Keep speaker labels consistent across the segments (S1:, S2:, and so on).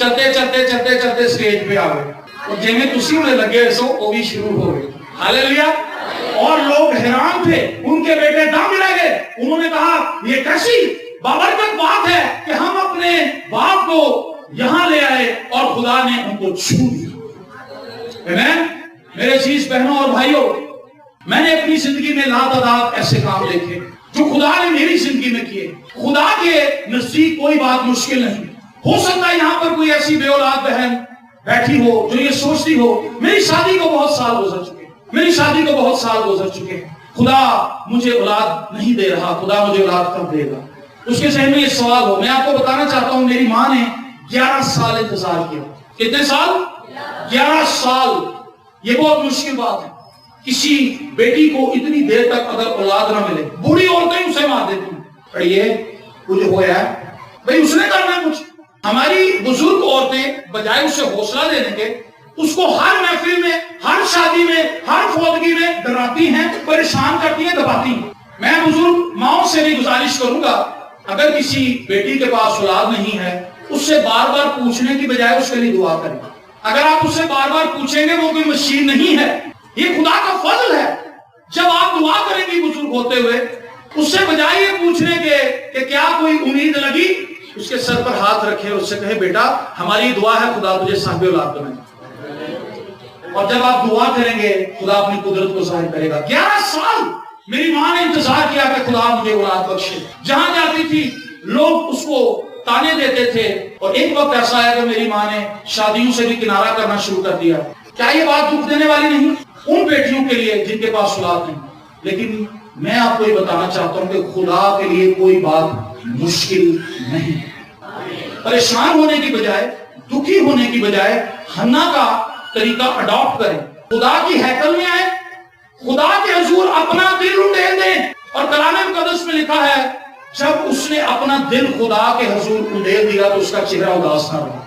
S1: چلتے چلتے چلتے چلتے سٹیج پہ آ گئے اور جنہیں تسی انہیں لگے سو وہ بھی شروع ہو گئے. ہاللیلویا. اور لوگ حیران تھے, ان کے بیٹے دم لے گئے. انہوں نے کہا یہ کیسی بابرکت بات ہے کہ ہم اپنے باپ کو یہاں لے آئے اور خدا نے ان کو چھو دیا. میرے عزیز بہنوں اور بھائیوں, میں نے اپنی زندگی میں لاتعداد ایسے کام دیکھے جو خدا نے میری زندگی میں کیے. خدا کے نزدیک کوئی بات مشکل نہیں. ہو سکتا ہے یہاں پر کوئی ایسی بے اولاد بہن بیٹھی ہو جو یہ سوچتی ہو میری شادی کو بہت سال گزر چکے, میری شادی کو بہت سال گزر چکے ہیں, خدا مجھے اولاد نہیں دے رہا, خدا مجھے اولاد کب دے گا. اس کے ذہن میں یہ سوال ہو. میں آپ کو بتانا چاہتا ہوں میری ماں نے 11 سال انتظار کیا. کتنے سال؟ 11 سال. یہ بہت مشکل بات ہے. کسی بیٹی کو اتنی دیر تک اگر اولاد نہ ملے, بوڑھی عورتیں اسے مار دیتی ہیں. پڑھیے کچھ ہوا ہے بھئی, اس نے کرنا ہے کچھ. ہماری بزرگ عورتیں بجائے اسے حوصلہ دینے کے اس کو ہر محفل میں, ہر شادی میں, ہر فوتگی میں ڈراتی ہیں, پریشان کرتی ہیں, دباتی ہیں. میں بزرگ ماؤں سے بھی گزارش کروں گا اگر کسی بیٹی کے پاس اولاد نہیں ہے اس سے بار بار پوچھنے کی بجائے اس کے لیے دعا کریں. اگر آپ اس سے بار بار پوچھیں گے وہ کوئی مشین نہیں ہے, یہ خدا کا فضل ہے. جب آپ دعا کریں گی بزرگ ہوتے ہوئے, اس سے بجائے یہ پوچھنے کے کہ کیا کوئی امید لگی, اس کے سر پر ہاتھ رکھے اور اس سے کہے بیٹا ہماری دعا ہے خدا تجھے صاحب اولاد بنائے. اور جب آپ دعا کریں گے خدا اپنی قدرت کو ظاہر کرے گا. 11 سال میری ماں نے انتظار کیا کہ خدا مجھے اولاد بخشے. جہاں جاتی تھی لوگ اس کو تانے دیتے تھے, اور ایک وقت ایسا ہے کہ میری ماں نے شادیوں سے بھی کنارہ کرنا شروع کر دیا. کیا یہ بات دکھ دینے والی نہیں ان بیٹیوں کے لیے جن کے پاس اولاد نہیں؟ لیکن میں آپ کو یہ بتانا چاہتا ہوں کہ خدا کے لیے کوئی بات مشکل نہیں. پریشان ہونے کی بجائے, دکھی ہونے کی بجائے حنا کا طریقہ اڈاپٹ کریں. خدا کی ہیکل میں آئے, خدا کے حضور اپنا دل انڈیل دیں. اور کلام مقدس میں لکھا ہے جب اس نے اپنا دل خدا کے حضور انڈیل دیا تو اس کا چہرہ اداس نہ رہا.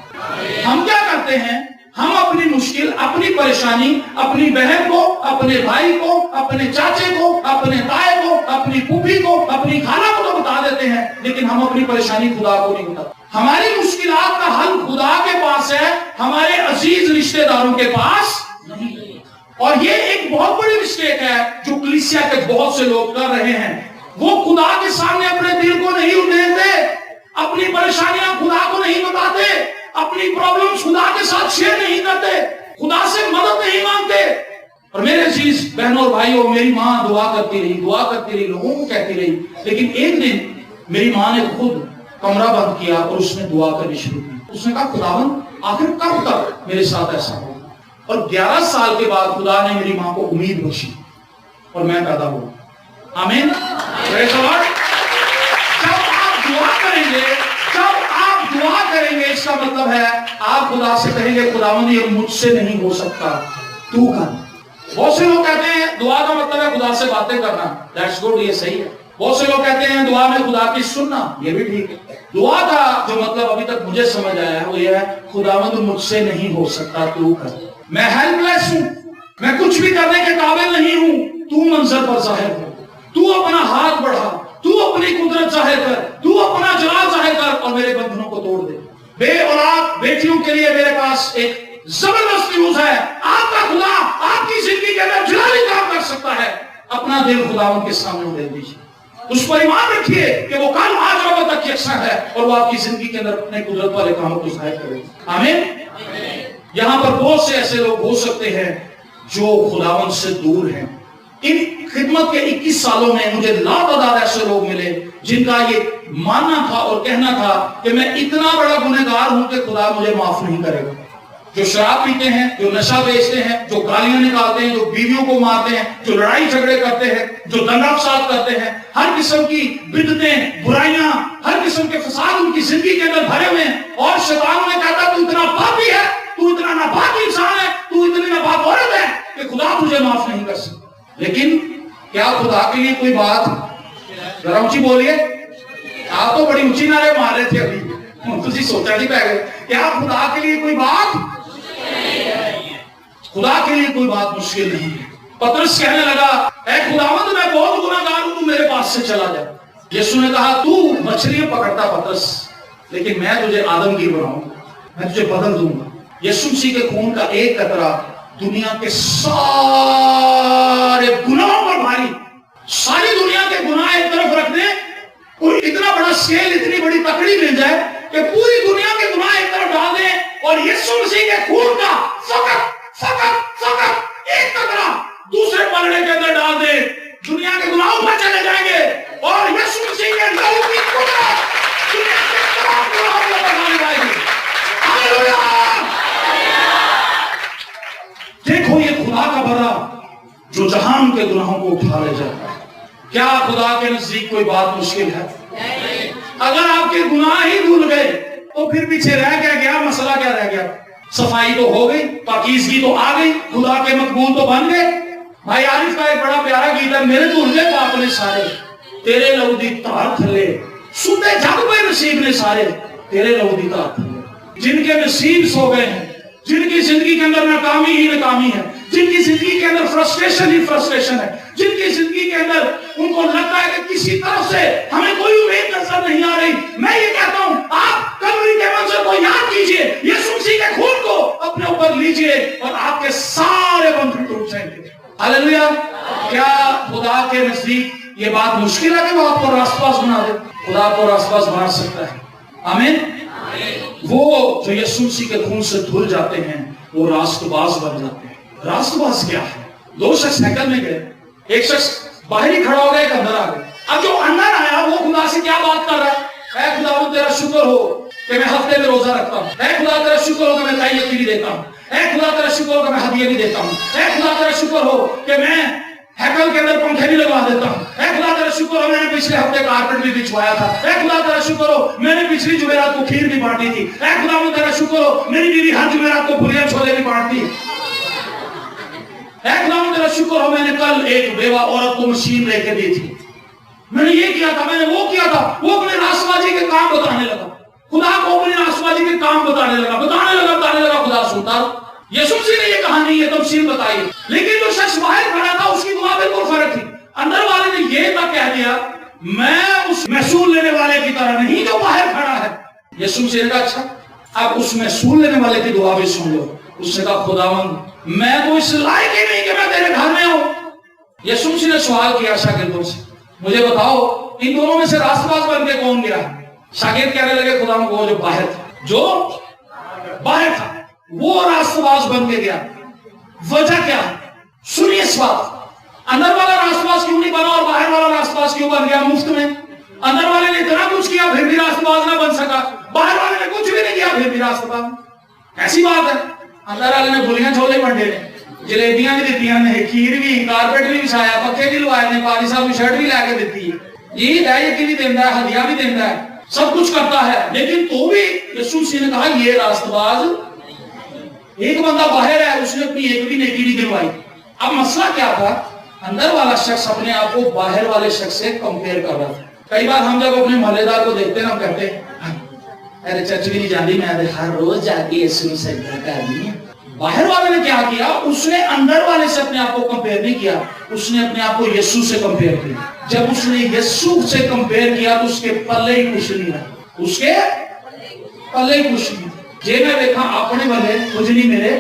S1: ہم کیا کرتے ہیں, ہم اپنی مشکل, اپنی پریشانی اپنی بہن کو, اپنے بھائی کو, اپنے چاچے کو, اپنے تائے کو, اپنی پھوپھی کو, اپنی خالہ کو تو بتا دیتے ہیں, لیکن ہم اپنی پریشانی خدا کو نہیں بتاتے. ہماری مشکلات کا حل خدا کے پاس ہے, ہمارے عزیز رشتہ داروں کے پاس نہیں. اور یہ ایک بہت بڑی مسٹیک ہے جو کلیسیا کے بہت سے لوگ کر رہے ہیں. وہ خدا کے سامنے اپنے دل کو نہیں اڈیلتے, اپنی پریشانیاں خدا کو نہیں بتاتے, اپنی پرابلمز خدا کے ساتھ شیئر نہیں کرتے, خدا سے مدد نہیں مانگتے. اور میرے عزیز بہنوں اور بھائیوں, میری ماں دعا کرتی رہی, لوگوں کو کہتی رہی, لیکن ایک دن میری ماں نے خود کمرہ بند کیا اور اس نے دعا کرنی شروع کی. اس نے کہا خداوند آخر کب تک میرے ساتھ ایسا ہوگا؟ اور 11 سال کے بعد خدا نے میری ماں کو امید بخشی اور میں پیدا ہوا. آمین. جب آپ دعا کریں گے, اس کا مطلب ہے آپ خدا سے کہیں گے خداوند یہ مجھ سے نہیں ہو سکتا, تو کر. بہت سے لوگ کہتے ہیں دعا کا مطلب ہے خدا سے باتیں کرنا. دیٹس گڈ, یہ صحیح ہے. بہت سے لوگ کہتے ہیں دعا میں خدا کی سننا, یہ بھی ٹھیک ہے. دعا کا جو مطلب ابھی تک مجھے سمجھ آیا ہے وہ یہ ہے خداوند مجھ سے نہیں ہو سکتا, تو کر. میں ہیلپ لیس ہوں, میں کچھ بھی کرنے کے قابل نہیں ہوں, تو منظر پر ظاہر کر, تو اپنا ہاتھ بڑھا, تو اپنی قدرت ظاہر کر, تو اپنا جلال ظاہر کر اور میرے بندھنوں کو توڑ دے. بے اولاد بیٹیوں کے لیے میرے پاس ایک زبردست نیوز ہے. آپ کا خدا آپ کی زندگی کے اندر جلالی کام کر سکتا ہے. اپنا دل خداوند کے سامنے دے دیجیے, اس پر ایمان رکھیے کہ وہ کل آج اور تک یکساں ہے اور وہ آپ کی زندگی کے اندر اپنے قدرت والے کاموں کو ظاہر کرے. آمین. یہاں پر بہت سے ایسے لوگ ہو سکتے ہیں جو خداوند سے دور ہیں. ان خدمت کے 21 سالوں میں مجھے لاتعداد ایسے لوگ ملے جن کا یہ ماننا تھا اور کہنا تھا کہ میں اتنا بڑا گنہگار ہوں کہ خدا مجھے معاف نہیں کرے گا. جو شراب پیتے ہیں, جو نشہ بیچتے ہیں, جو گالیاں نکالتے ہیں, جو بیویوں کو مارتے ہیں, جو لڑائی جھگڑے کرتے ہیں, جو دنگا فساد کرتے ہیں, ہر قسم کی بدعتیں, برائیاں, ہر قسم کے فساد ان کی زندگی کے اندر بھرے ہوئے ہیں. اور شیطان نے کہتا تو اتنا پاپی ہے, تو اتنا ناپاک انسان ہے, تو اتنی ناپاک عورت ہے کہ خدا تجھے معاف نہیں کر سکتا. لیکن کیا خدا کے لیے کوئی بات, ذرا اونچی بولیے, آپ تو بڑی اونچی نعرے مار رہے تھے ابھی, تجھے سوچا نہیں پائے گئے. کیا خدا کے لیے کوئی بات, خدا کے لیے کوئی بات مشکل نہیں ہے. پترس کہنے لگا اے خداوند میں بہت گناہگار ہوں, تو میرے پاس سے چلا جا. یسوع نے کہا تو مچھلیاں پکڑتا پترس, لیکن میں تجھے آدمگیر بناؤں. میں تجھے بدل دوں گا. یسوع مسیح کے خون کا ایک قطرہ دنیا کے سارے گناہوں پر بھاری. ساری دنیا کے گناہ ایک طرف رکھ دیں, کوئی اتنا بڑا سکیل, اتنی بڑی تکڑی مل جائے کہ پوری دنیا کے گناہ ایک طرف ڈال دیں اور یسوع مسیح کے خون کا فقط ایک قطرہ دوسرے پلڑے کے اندر ڈال دیں, دنیا کے گناہ اوپر چلے جائیں گے اور یسوع مسیح کے لہو کی قدرت دنیا کے تمام گناہوں کو بھگانے جائے گی. ہاللویا. دیکھو یہ خدا کا بڑا جو جہان کے گناہوں کو اٹھا لے جاتا ہے. کیا خدا کے نزدیک کوئی بات مشکل ہے؟ اگر آپ کے گناہ ہی دھل گئے تو پھر پیچھے رہ کیا گیا؟ مسئلہ کیا رہ گیا؟ صفائی تو ہو گئی, پاکیزگی تو آ گئی, خدا کے مقبول تو بن گئے. بھائی عارف کا ایک بڑا پیارا گیت ہے, میرے دھل گئے پاپ نے سارے, تیرے لہو دی تار تھلے سوتے جگ پہ نصیب نے سارے, تیرے لہو دی تار تھلے. جن کے نصیب سو گئے ہیں, جن کی زندگی کے اندر ناکامی ہی ناکامی ہے, جن کی زندگی کے اندر فرسٹریشن ہی فرسٹریشن ہے, جن کی زندگی کے اندر ان کو لگتا ہے کہ کسی طرف سے ہمیں کوئی امید نظر نہیں آ رہی, میں یہ کہتا ہوں آپ کلوری کے منظر کو یاد کیجئے, یسوع مسیح کے خون کو اپنے اوپر لیجئے اور آپ کے سارے بندھن ٹوٹ جائیں گے. ہاللویا. کیا خدا کے نزدیک یہ بات مشکل ہے کہ وہ آپ کو راست باز بنا دے؟ خدا آپ کو راست باز بنا سکتا ہے. آمین. وہ جو یسوع مسیح کے خون سے دھل جاتے ہیں وہ راست باز بن جاتے ہیں. راست باز کیا ہے؟ دو شخص سائیکل میں گئے, ایک شخص باہر ہی کھڑا ہو گیا, ایک اندر آ گیا. اب جو اندر آیا وہ خدا سے کیا بات کر رہا ہے؟ اے خدا تیرا شکر ہو کہ میں ہفتے میں روزہ رکھتا ہوں, اے خدا تیرا شکر ہو کہ میں تائید بھی دیتا ہوں, اے خدا تیرا شکر ہو کہ میں ہدیے بھی دیتا ہوں, اے خدا تیرا شکر ہو کہ میں ہیکل کے اندر پنکھے بھی لگوا دیتا ہوں, اے خدا تیرا شکر ہو میں نے پچھلے ہفتے کارپٹ بھی بچھوایا تھا, اے خدا تیرا شکر ہو میں نے پچھلی جمعرات کو کھیر بھی بانٹی تھی, اے خدا تیرا شکر ہو میری بیوی ہر جمعرات کو پھلیاں چھولے بھی بانٹتی, اے خدا تیرا شکر ہو میں نے کل ایک بیوہ عورت کو مشین لے کے دی تھی, میں نے یہ کیا تھا, میں نے وہ کیا تھا. وہ اپنے راست بازی کے کام بتانے لگا, خدا کو اپنے راست بازی کے کام بتانے لگا. خدا سنتا. یسوع مسیح نے یہ کہانی یہ تفصیل بتائی, لیکن جو شخص باہر کھڑا تھا اس کی دعا بالکل فرق تھی. اندر والے نے یہ تک کہہ دیا میں اس محصول لینے والے کی طرح نہیں جو باہر کھڑا ہے. یسوع مسیح نے کہا اچھا اب اس محصول لینے والے کی دعا بھی سن لو. اس نے کہا خداوند میں تو اس لائق ہی نہیں کہ میں تیرے گھر میں ہوں. یسوع مسیح نے سوال کیا شاگردوں سے, مجھے بتاؤ ان دونوں میں سے راست باز بن کے کون گیا؟ شاگرد کہنے لگے خداوند وہ جو باہر تھا, جو باہر تھا وہ راست باز بن کے گیا. وجہ کیا ہے؟ سنیے اس بات. اندر والا راست باز کیوں نہیں بنا اور باہر والا راست باز کیوں بن گیا مفت میں؟ اندر والے نے اتنا کچھ کیا پھر بھی راست باز نہ بن سکا, باہر والے نے کچھ بھی نہیں کیا پھر بھی راست باز. ایسی بات ہے. اندر والے نے پھلیاں چھولے بانٹے نے, جلیبیاں بھی دیتی ہیں, کھیر بھی, کارپیٹ بھی بچھایا, پکے بھی لوائے نے, پادری صاحب کی شرٹ بھی لا کے دیتی ہے, جی ہدایت بھی دیتا ہے, ہدیہ بھی دیتا ہے, سب کچھ کرتا ہے, لیکن تو بھی یسوع مسیح نے کہا یہ راست باز. ایک بندہ باہر ہے, اس نے اپنی ایک بھی نیکی نہیں دلوائی. اب مسئلہ کیا تھا؟ اندر والا شخص اپنے آپ کو باہر والے شخص سے کمپیئر کر رہا تھا. کئی بار ہم جب اپنے محلے دار کو دیکھتے ہیں ہم کہتے ہیں ارے چرچ بھی نہیں جاتی, میں ہر روز جا کے یسوع سے سجدہ کرنی ہے. باہر والے نے کیا کیا؟ اس نے اندر والے سے اپنے آپ کو کمپیئر نہیں کیا, اس نے اپنے آپ کو یسوع سے کمپیئر کیا. جب اس نے یسوع سے کمپیئر کیا تو اس کے پلے ہی کچھ نہیں رہا, اس کے پلے ہی کچھ نہیں. جے میں دیکھا اپنے والے کچھ نہیں میرے,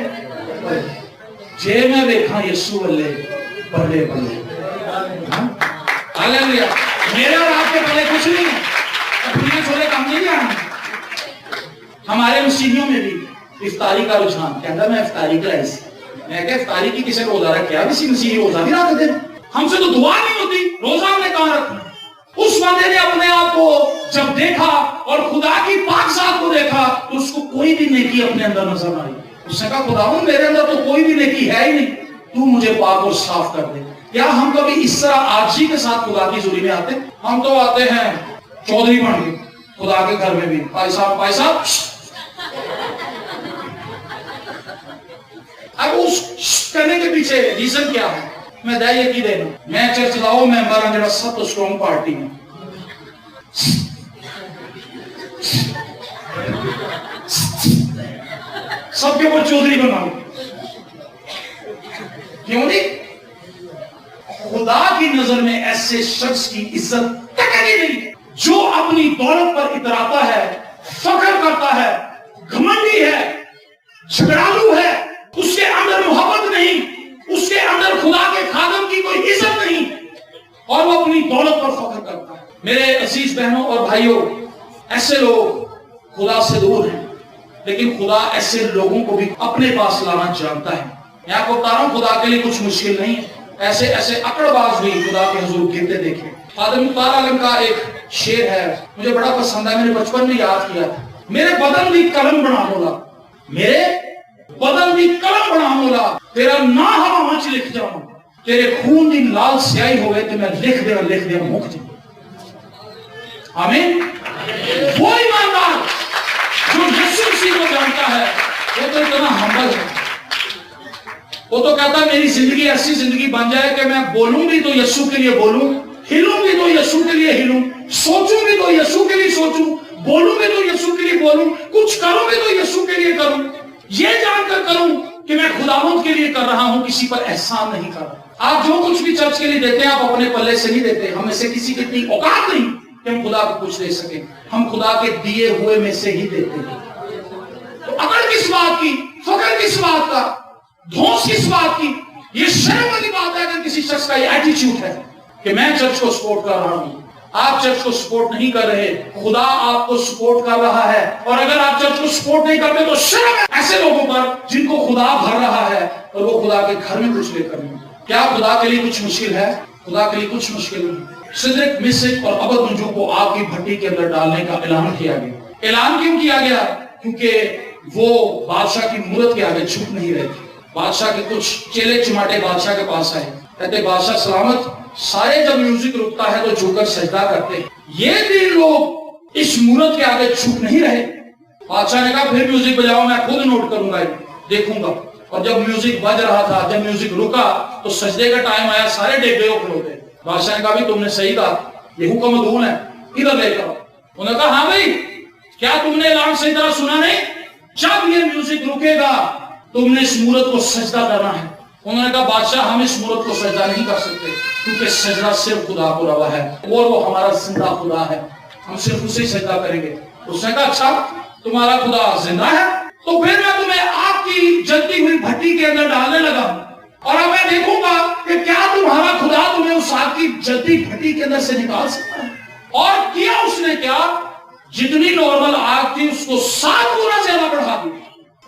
S1: جے میں دیکھا یسوع والے بلے بلے. ہاللویا. میرے اور آپ کے پلے کچھ نہیں ہے, اپنے چھولے کام نہیں آنا. ہمارے مسیحیوں میں بھی افطاری کا رجحان, کہتا میں افطاری کرائی سی. میں کہ افطاری کی کسی روزہ رکھا, کسی مسیحی روزہ بھی رکھتے تھے. ہم سے تو دعا نہیں ہوتی, روزہ ہم نے کہاں رکھنا. اس بندے نے اپنے آپ کو جب دیکھا اور خدا کی پاک ذات کو دیکھا تو اس کو کوئی بھی نیکی اپنے اندر نظر نہ آئی. اس نے کہا خداوند میرے اندر تو کوئی بھی نیکی ہے ہی نہیں, تو مجھے پاک اور صاف کر دے. کیا ہم کبھی اس طرح عاجزی کے ساتھ خدا کی حضوری میں آتے؟ ہم تو آتے ہیں چودھری بن کے خدا کے گھر میں بھی, بھائی صاحب اب اس کرنے کے پیچھے ریزن کیا ہے؟ میں دائیں کی دینا, میں چرچ لاؤ ممبر ہوں جڑا سب تو سٹرونگ پارٹی میں, سب کے اوپر چودھری بناؤ. کیوں نہیں؟ خدا کی نظر میں ایسے شخص کی عزت تکری نہیں جو اپنی دولت پر اتراتا ہے, فخر کرتا ہے, گھمنڈی کھوکھلی ہے، جھگڑالو ہے، اس کے اندر محبت نہیں، اس کے اندر خدا کے خادم کی کوئی عزت نہیں، اور وہ اپنی دولت پر فخر کرتا ہے۔ میرے عزیز بہنوں اور بھائیوں، ایسے لوگ خدا سے دور ہیں، لیکن خدا ایسے لوگوں کو بھی اپنے پاس لانا جانتا ہے۔ میں آپ کو بتا رہا ہوں، خدا کے لیے کچھ مشکل نہیں ہے۔ ایسے ایسے اکڑ باز بھی خدا کے حضور گرتے دیکھے۔ خادم مختار عالم کا ایک شعر ہے، مجھے بڑا پسند ہے، میرے بچپن میں یاد کیا تھا۔ میرے بدن دی قلم بنا مولا، میرے بدن دی قلم بنا مولا، تیرا نا ہوا مچ لکھ جاؤں، تیرے خون دی لال سیاہی ہوئے تو میں لکھ دیا مک جاؤں۔ آمین۔ وہ ایماندار جو یسوع مسیح کو جانتا ہے، وہ تو اتنا ہمبل ہے، وہ تو کہتا ہے میری زندگی ایسی زندگی بن جائے کہ میں بولوں بھی تو یسوع کے لیے بولوں، ہلوں بھی تو یسوع کے لیے ہلوں، سوچوں بھی تو یسوع کے لیے سوچوں، بولوں بھی تو یسوع کے لیے بولوں، کچھ کروں بھی تو یسوع کے لیے کروں، یہ جان کر کروں کہ میں خداوند کے لیے کر رہا ہوں، کسی پر احسان نہیں کر رہا۔ آپ جو کچھ بھی چرچ کے لیے دیتے ہیں، آپ اپنے پلے سے نہیں دیتے۔ ہم میں سے کسی کی اتنی اوقات نہیں کہ ہم خدا کو کچھ دے سکیں، ہم خدا کے دیے ہوئے میں سے ہی دیتے ہیں۔ تو اکڑ کس بات کی، فخر کس بات کا، دھونس کس بات کی؟ یہ شرم والی بات ہے اگر کسی شخص کا یہ ایٹیچیوڈ ہے کہ میں چرچ کو سپورٹ کر رہا ہوں۔ آپ چرچ کو سپورٹ نہیں کر رہے، خدا آپ کو سپورٹ کر رہا ہے، اور اگر آپ چرچ کو سپورٹ نہیں کرتے تو شرم ہے ایسے لوگوں پر جن کو خدا بھر رہا ہے اور وہ خدا کے گھر میں کچھ لے کر نہیں۔ کیا خدا کے لیے کچھ مشکل ہے؟ خدا کے لیے کچھ مشکل نہیں۔ سدرک میشک اور ابدنجو کو آگ کی بھٹی کے اندر ڈالنے کا اعلان کیا گیا۔ اعلان کیوں کیا گیا؟ کیونکہ وہ بادشاہ کی مورت کے آگے جھک نہیں رہے تھے۔ بادشاہ کے کچھ چیلے چماٹے بادشاہ کے پاس آئے، کہتے بادشاہ سلامت، سارے جب میوزک رکتا ہے تو جھک کر سجدہ کرتے ہیں، یہ بھی لوگ اس مورت کے آگے جھک نہیں رہے۔ بادشاہ نے کہا پھر میوزک بجاؤ، میں خود نوٹ کروں گا، دیکھوں گا۔ اور جب میوزک بج رہا تھا، جب میوزک رکا تو سجدے کا ٹائم آیا، سارے ڈگ گئے کھڑوتے۔ بادشاہ نے کہا بھی تم نے صحیح کہا، یہ حکم عدول ہے، ادھر لے کر۔ انہوں نے کہا ہاں بھائی، کیا تم نے اعلان صحیح طرح سنا نہیں؟ جب یہ میوزک رکے گا تم نے اس مورت کو سجدہ کرنا ہے۔ انہوں نے کہا بادشاہ ہم اس مورت کو سجدہ نہیں کر سکتے، کیونکہ سجدہ صرف خدا کو روا ہے، اور وہ ہمارا زندہ خدا ہے، ہم صرف اسے سجدہ کریں گے۔ اس نے کہا اچھا تمہارا خدا زندہ ہے تو پھر میں تمہیں آگ کی جلتی ہوئی بھٹی کے اندر ڈالنے لگا ہوں، اور اب میں دیکھوں گا کہ کیا تمہارا خدا تمہیں اس آگ کی جلتی بھٹی کے اندر سے نکال سکتا ہے۔ اور کیا اس نے کیا؟ جتنی نارمل آگ تھی اس کو 7 گنا زیادہ بڑھا دی،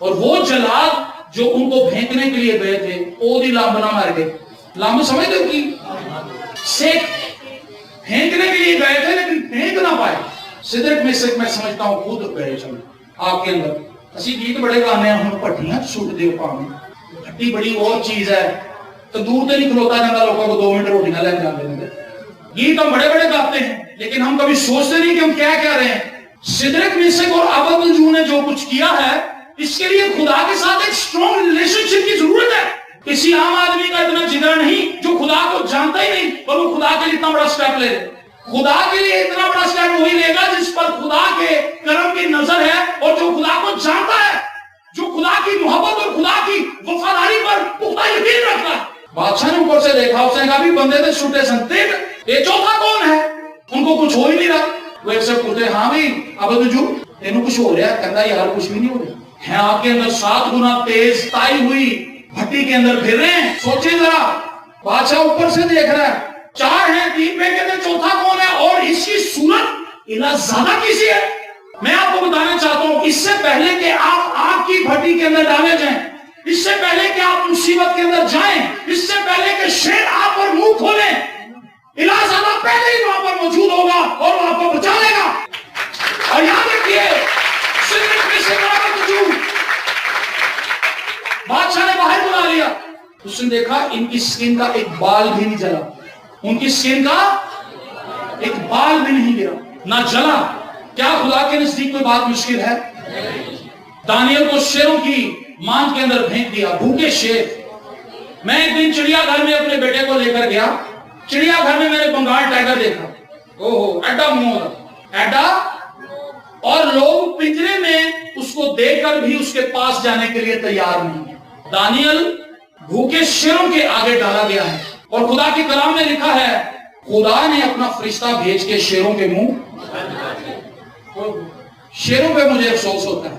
S1: اور وہ جلاد جو ان کو پھینکنے کے لیے گئے تھے وہ دی لامب نہ مار گئے۔ لامب سمجھتے ہو کہ سیک پھینکنے کے لیے گئے تھے لیکن پھینک نہ پائے۔ سدرک میشک میں سمجھتا ہوں خود گئے چلے آپ کے اندر۔ اسی گیت بڑے گانے ہیں، ہم پٹھیاں چھوٹ دے پانی، بھٹی بڑی اور چیز ہے، تندور تے نہیں کھلوتا جاتا لوگوں کو 2 منٹ روٹیاں لے جانے دیں۔ گیت ہم بڑے بڑے گاتے ہیں لیکن ہم کبھی سوچتے نہیں کہ ہم کیا کہہ رہے ہیں۔ سدرک میشک اور ابدنجو نے جو کچھ کیا ہے، اس کے لیے خدا کے ساتھ ایک اسٹرانگ ریلیشن شپ کی ضرورت ہے۔ کسی عام آدمی کا اتنا جگر نہیں جو خدا کو جانتا ہی نہیں اور وہ خدا کے لیے اتنا بڑا سٹیپ لے لے۔ خدا کے لیے اتنا بڑا سٹیپ وہی لے گا جس پر خدا کے کرم کی نظر ہے اور جو خدا کو جانتا ہے، جو خدا کی محبت اور خدا کی وفاداری پر پختہ یقین رکھتا ہے۔ بادشاہ نے اوپر سے دیکھا، اس نے کہا بھی بندے تھے چھوٹے سنتے، یہ چوتھا کون ہے؟ ان کو کچھ ہو ہی نہیں رہا۔ وہ ایک سے پوچھتے ہاں بھی ابدنجو تینوں کچھ ہو رہا ہے؟ کہتا یار کچھ بھی نہیں ہو رہا ہے، آپ کے اندر 7 گنا تیز تائی ہوئی بھٹی کے اندر پھر رہے ہیں۔ سوچیں ذرا، بادشاہ اوپر سے دیکھ رہا ہے، 4 ہیں، 3 پہ کہتے چوتھا کون ہے؟ اور اس کی صورت الہ زیادہ کسی ہے؟ میں آپ کو بتانا چاہتا ہوں، اس سے پہلے کہ آپ آگ کی بھٹی کے اندر ڈالے جائیں، اس سے پہلے کہ آپ مصیبت کے اندر جائیں، اس سے پہلے کہ شیر آپ پر منہ کھولیں، الہ زیادہ پہلے ہی وہاں پر موجود ہوگا اور وہ آپ کو بچا لے گا۔ اور یاد رکھیے، بادشاہ نے باہر بلا لیا، اس نے دیکھا ان کی سکن کا ایک بال بھی نہیں جلا، ان کی سکن کا ایک بال بھی نہیں گرا، نہ جلا۔ کیا خدا کے نزدیک کوئی بات مشکل ہے؟ دانیل کو شیروں کی مانگ کے اندر پھینک دیا، بھوکے شیر۔ میں ایک دن چڑیا گھر میں اپنے بیٹے کو لے کر گیا، چڑیا گھر میں میں نے بنگال ٹائگر دیکھا، اوہو ایڈا منہ ایڈا، اور لوگ پنجرے میں اس کو دیکھ کر بھی اس کے پاس جانے کے لیے تیار نہیں۔ دانیل بھوکے شیروں کے آگے ڈالا گیا ہے، اور خدا کے کلام میں لکھا ہے خدا نے اپنا فرشتہ بھیج کے شیروں کے منہ، شیروں پہ مجھے افسوس ہوتا ہے،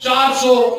S1: 400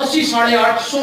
S1: 850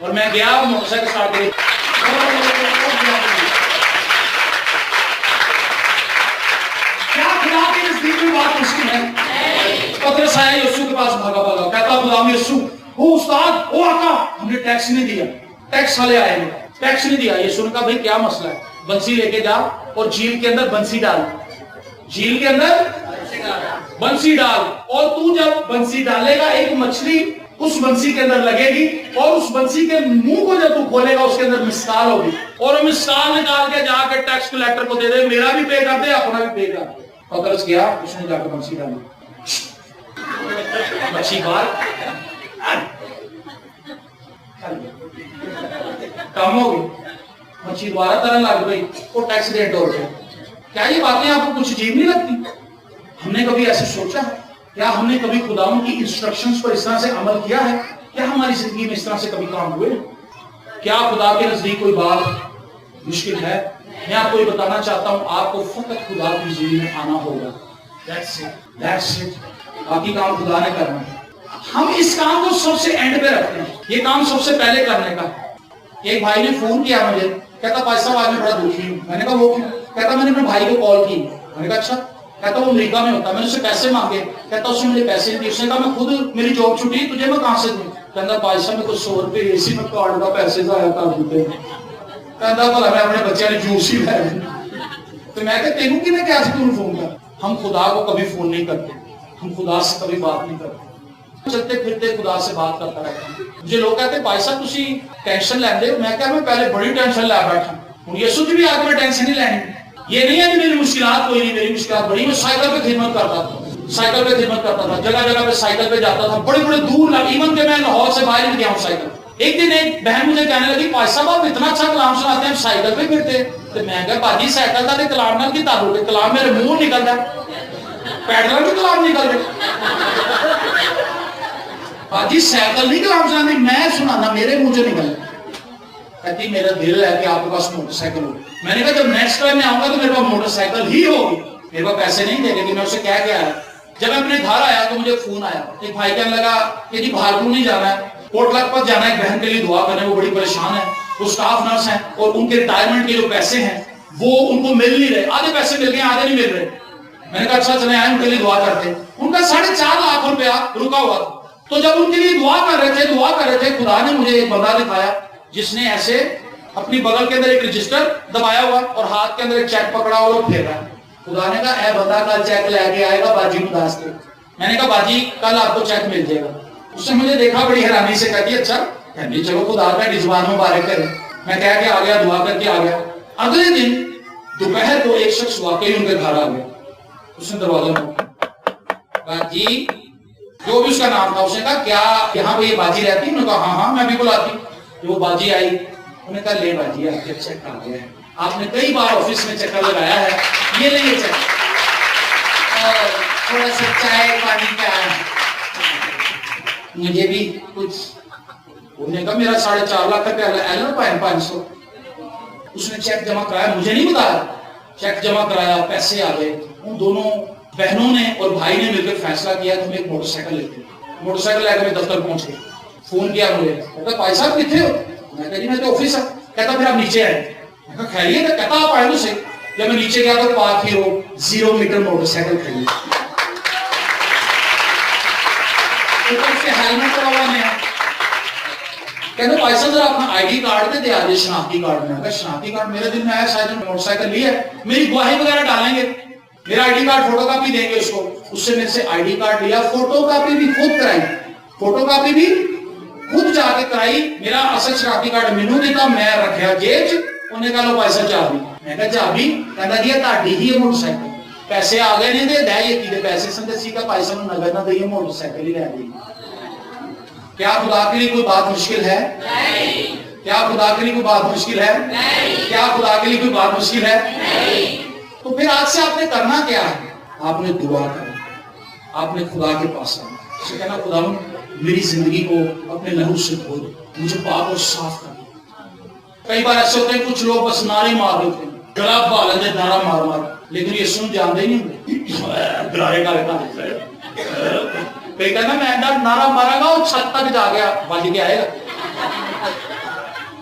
S1: اور میں گیا موٹر سائیکل اسٹارٹ کری. کیا خدا کے نزدیک میں بات مشکل ہے؟ پترس آیا یسوع کے پاس بھاگا بھاگا کہتا غلام یسوع او استاد او آقا ہم نے ٹیکس نہیں دیا. ٹیکس والے آئے ہیں ٹیکس نہیں دیا. یسوع نے کہا بھائی کیا مسئلہ ہے؟ بنسی لے کے جا اور جھیل کے اندر بنسی ڈال. جھیل کے اندر بنسی ڈال اور تو جب بنسی ڈالے گا ایک مچھلی اس بنسی کے اندر لگے گی اور اس بنسی کے منہ کو جب تو کھولے گا اس کے اندر مسکال ہوگی اور مسکال نکال کے جا کے ٹیکس کلیکٹر کو دے دے. میرا بھی پے کر دے اپنا بھی پے کر دے. پترس گیا اس نے جا کے بنسی ڈالی. مچھلی بار کام ہو گئی. مچھلی دوبارہ ترن لگ گئی وہ ٹیکس ریٹ ہو گیا. کیا یہ باتیں آپ کو کچھ عجیب نہیں لگتی؟ ہم نے کبھی ایسے سوچا ہے؟ کیا ہم نے کبھی خداؤں کی انسٹرکشنز پر اس طرح سے عمل کیا ہے؟ کیا ہماری زندگی میں اس طرح سے کبھی کام ہوئے؟ کیا خدا کے نزدیک کوئی بات مشکل ہے؟ میں آپ کو یہ بتانا چاہتا ہوں آپ کو فقط خدا کی زندگی میں آنا ہوگا. That's it. باقی کام خدا نے کرنا ہے. ہم اس کام کو سب سے اینڈ پہ رکھتے ہیں. یہ کام سب سے پہلے کرنے کا. ایک بھائی نے فون کیا مجھے کہتا بھائی صاحب آج میں بڑا دکھی ہوں. میں نے کہا وہ کیوں؟ کہتا میں نے اپنے بھائی کو کال کی. میں نے کہا اچھا. کہتا وہ امریکہ میں ہوتا. میں نے اس سے پیسے مانگے. کہتا اس نے مجھے پیسے نہیں دیے. اس نے کہا میں خود میری جاب چھٹی تجھے میں کہاں سے دوں؟ کہتا بھائی صاحب میں کچھ 100 روپے اسی میں کارڈ کا پیسے ضائع کر دیتے. کہتا بھلا میں اپنے بچے نے جوس ہی لے لی. تو میں کہتا تینوں کی نے کیسے تم فون کر؟ ہم خدا کو کبھی فون نہیں کرتے. ہم خدا سے کبھی بات نہیں کرتے. چلتے پھرتے خدا سے بات کرتا رہتا ہوں. مجھے لوگ کہتے ہیں بھائی صاحب تسی ٹینشن لیندے. میں کہا میں پہلے بڑی ٹینشن لے بیٹھا ہوں. یسوع کی بھی آج میں ٹینشن نہیں لینی. یہ نہیں ہے کہ میری مشکلات کوئی نہیں. میری مشکلات بڑی. میں سائیکل پہ خدمت کرتا تھا. سائیکل پہ خدمت کرتا تھا. جگہ جگہ پہ سائیکل پہ جاتا تھا. بڑے بڑے دور لگ ایون کہ میں لاہور سے باہر نہیں گیا ہوں سائیکل. ایک دن ایک بہن مجھے کہنے لگی بھائی صاحب آپ اتنا اچھا کلام سناتے ہیں سائیکل پہ پھرتے. تو میں کہا باجی سائیکل کا تو کلام نال کی تعلق ہے؟ کلام میرے منہ نکلتا ہے. پیڈلر بھی کلام نکل رہے. باجی سائیکل نہیں کلام سناتی میں سنانا میرے منہ سے نکل. کہتی میرا دل ہے کہ آپ کے پاس موٹر سائیکل ہو. میں نے کہا جب نیکسٹ ٹائم میں آؤں گا تو میرے پاس موٹر سائیکل ہی ہوگی. میرے پاس پیسے نہیں دے گے کہ میں اسے کہہ کے آیا. جب میں اپنے گھر آیا تو مجھے فون آیا. ایک بھائی کہنے لگا کہ جی باہر کو نہیں جانا ہے کوٹ لکھپت جانا ہے. ایک بہن کے لیے دعا کرنے. وہ بڑی پریشان ہے. وہ سٹاف نرس ہیں اور ان کے ریٹائرمنٹ کے جو پیسے ہیں وہ ان کو مل نہیں رہے. آدھے پیسے مل گئے آدھے نہیں مل رہے. میں نے کہا اچھا چلے آئے ان کے لیے دعا کرتے. ان کا 4.5 لاکھ روپیہ رکا ہوا تھا. تو جب ان کے لیے دعا کر رہے تھے خدا نے مجھے ایک بندہ دکھایا جس نے ایسے اپنی بغل کے اندر ایک رجسٹر دبایا ہوا اور ہاتھ کے اندر ایک چیک پکڑا اور پھیر رہا ہے. خدا نے کہا اے بندہ کل چیک لے کے آئے گا باجی مداس کے. میں نے کہا باجی کل آپ کو چیک مل جائے گا. اس نے مجھے دیکھا بڑی حیرانی سے کہتی اچھا کہتی چلو خدا کا زبان مبارک کرے. میں کہہ کے آ گیا دعا کر کے آ گیا. اگلے دن دوپہر کو ایک شخص واقعی ان کے گھر آ گیا. اس نے دروازہ کہا جی جو بھی اس کا نام تھا. اس نے کہا کیا یہاں پہ یہ باجی رہتی؟ انہوں نے کہا ہاں میں بالکل آتی. جو وہ باجی آئی انہوں نے کہا لے باجی آپ کے چیک آ گیا ہے. آپ نے کئی بار آفس میں چکر لگایا ہے. یہ لے یہ چیک تھوڑا سا چائے پانی کا مجھے بھی کچھ. انہوں نے کہا میرا 4.5 لاکھ روپیہ ایلو 500. اس نے چیک جمع کرایا. مجھے نہیں بتایا. چیک جمع کرایا پیسے آ گئے. ان دونوں بہنوں نے اور بھائی نے مل کر فیصلہ کیا کہ ہم ایک موٹر سائیکل لیتے ہیں. موٹر سائیکل لے کر میں دفتر پہنچ گئے. فون کیا مجھے. کہتا بھائی صاحب کتنے ہو؟ میں کہا جی میں تو آفس ہے. کہتا پھر آپ نیچے آئے. میں کہا خیریت ہے؟ کہتا آپ آئے تو صحیح. جب میں نیچے گیا تو park Hero 0 meter motorcycle کھڑی. اوپر سے ہیلمٹ لگا ہوا ہے. کہتے بھائی صاحب ذرا اپنا آئی ڈی کارڈ دے دیا. شناختی کارڈ. میں کہا شناختی کارڈ میرے دل میں آیا شاید موٹر سائیکل لی ہے میری گواہی وغیرہ ڈالیں گے. میرا I D card photo copy دیں گے اس کو. اس سے میرے سے آئی ڈی کارڈ لیا. فوٹو کاپی بھی خود کرائی. فوٹو کاپی بھی خود جا کے کرائی. میرا اصل شناختی کارڈ مینوں دیتا. میں رکھیا جیب. انہیں کہا لو پیسہ چابی. میں کہا چابی. کہتا جی تہاڈی ہی ہے موٹر سائیکل. پیسے آ گئے نہیں دے دے یہ کی پیسے سندسی کا پیسہ نقد نہ دئیے موٹر سائیکل ہی لے دی. کیا خدا کے لیے کوئی بات مشکل ہے؟ نہیں. کیا خدا کے لیے کوئی بات مشکل ہے؟ نہیں. کیا خدا کے لیے کوئی بات مشکل ہے؟ نہیں. تو پھر آج سے آپ نے کرنا کیا ہے؟ آپ نے دعا کرنا. آپ نے خدا کے پاس آنا. اسے کہنا خدا میری زندگی کو اپنے لہو سے دھو دے. مجھے پاک اور صاف کر دے. کئی بار ایسے ہوتے ہیں کچھ لوگ بس نعرے مار دیتے ہیں. گلا بھا لیتے نعرہ مار مار. لیکن یہ سن جانتے ہی نہیں. گرارے کا کہنا میں نعرہ مارا گا اور چھت تک جا گیا باجی کے آئے گا.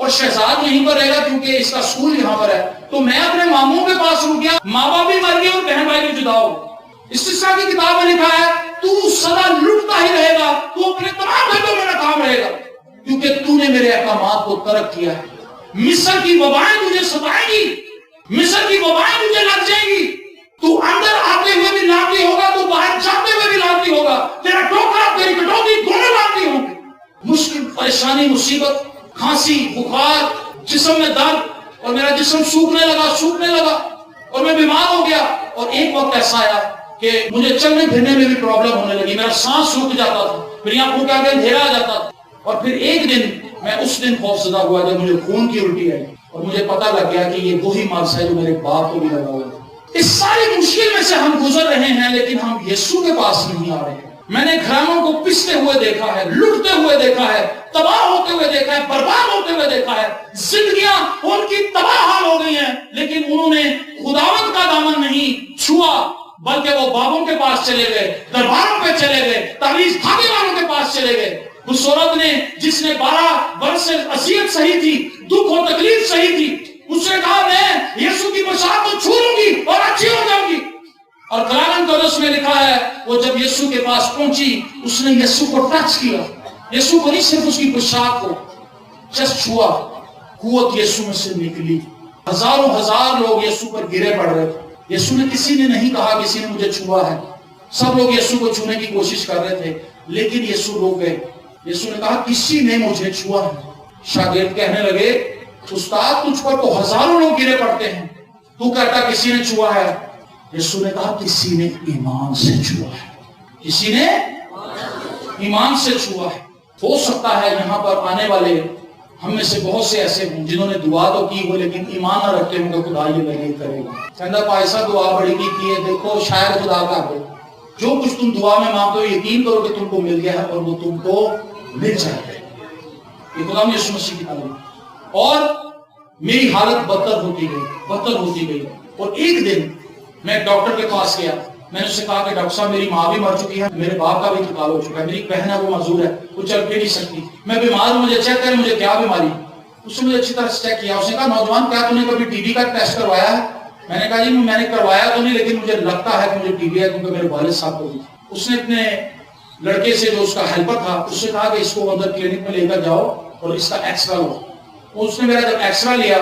S1: اور شہزاد یہیں پر رہے گا کیونکہ اس کا اسکول یہاں پر ہے. تو میں اپنے ماموں کے پاس رک گیا. ماں باپ بھی مر گئے اور بہن بھائی بھی جدا ہو. استثنا کی کتاب میں لکھا ہے تو سدا لٹتا ہی رہے گا, تو اپنے تمام گھروں میں ناکام رہے گا کیونکہ تو نے میرے احکامات کو ترک کیا ہے. مصر کی وبائیں تجھے ستائیں گی, مصر کی وبائیں تجھے لگ جائیں گی. تو اندر آتے ہوئے بھی لانتی ہوگا, تو باہر جاتے ہوئے بھی لانتی ہوگا. تیرا ٹوکرا تیری کٹوتی دونوں لانتی ہوں گے. مشکل, پریشانی, مصیبت, کھانسی, بخار, جسم میں درد, اور میرا جسم سوکھنے لگا اور میں بیمار ہو گیا. اور ایک وقت ایسا آیا کہ مجھے چلنے پھرنے میں بھی پرابلم ہونے لگی. میرا سانس سوکھ جاتا تھا, میری آنکھوں کے آگے اندھیرا آ جاتا تھا. اور پھر ایک دن میں اس دن خوفزدہ ہوا جب مجھے خون کی الٹی آئی اور مجھے پتا لگ گیا کہ یہ وہی مرض ہے جو میرے باپ کو بھی لگا ہوا تھا. اس ساری مشکل میں سے ہم گزر رہے ہیں لیکن ہم یسوع کے پاس نہیں آ رہے ہیں. میں نے گھرانوں کو پستے ہوئے دیکھا ہے, لٹتے ہوئے دیکھا ہے, تباہ ہوتے ہوئے دیکھا ہے, برباد ہوتے ہوئے دیکھا ہے. زندگیاں ان کی تباہ حال ہو گئی ہیں لیکن انہوں نے خداوند کا دامن نہیں چھوا, بلکہ وہ بابوں کے پاس چلے گئے, درباروں پہ چلے گئے, تعویذ کھانے والوں کے پاس چلے گئے. اس عورت نے جس نے 12 برس سے اذیت سہی تھی, دکھ اور تکلیف سہی تھی, اس نے کہا میں یسوع کی بشارت کو چھو لوں گی اور اچھی ہو جاؤں گی. اور کلام مقدس میں لکھا ہے وہ جب یسوع کے پاس پہنچی اس نے یسوع کو ٹچ کیا. یسوع کو نہیں, صرف اس کی پوشاک کو جسٹ چھوا, قوت یسوع میں سے نکلی. ہزار لوگ یسوع پر گرے پڑ رہے تھے. یسوع نے کسی نے نہیں کہا کسی نے مجھے چھوا ہے. سب لوگ یسوع کو چھونے کی کوشش کر رہے تھے لیکن یسوع روک گئے. یسوع نے کہا کسی نے مجھے چھوا ہے. شاگرد کہنے لگے استاد تجھ پر تو ہزاروں لوگ گرے پڑتے ہیں, تو کہتا کسی نے چھوا ہے. یسوع نے کہا کسی نے ایمان سے چھوا ہے, کسی نے ایمان سے چھوا ہے. ہو سکتا ہے یہاں پر آنے والے ہم میں سے بہت سے ایسے ہوں جنہوں نے دعا تو کی ہو لیکن ایمان نہ رکھتے ہوں کہ خدا یہ نہیں کرے گا. کہنا پائسا دعا بڑی کی ہے, دیکھو شاید خدا کر دے. جو کچھ تم دعا میں مانگتے ہو یقین کرو کہ تم کو مل گیا ہے اور وہ تم کو مل جائے گا. یہ خدا یسوع مسیح کی تعلیم. اور میری حالت بدتر ہوتی گئی اور ایک دن میں ڈاکٹر کے پاس گیا. میں نے اس سے کہا کہ ڈاکٹر صاحب میری ماں بھی مر چکی ہے, میرے باپ کا بھی انتقال ہو چکا ہے, میری بہن ہے وہ معذور ہے, وہ چل پھر نہیں سکتی, میں بیمار ہوں, مجھے چیک کریں مجھے کیا بیماری. اس نے مجھے اچھی طرح سے چیک کیا. اس نے کہا نوجوان کیا تم نے کبھی ٹی بی کا ٹیسٹ کروایا ہے؟ میں نے کہا جی میں نے کروایا تو نہیں لیکن مجھے لگتا ہے کہ مجھے ٹی بی ہے کیونکہ میرے والد صاحب کو بھی. اس نے اپنے لڑکے سے جو اس کا ہیلپر تھا اس سے کہا کہ اس کو اندر کلینک میں لے کر جاؤ اور اس کا ایکس رے لو. اس نے میرا جب ایکس رے لیا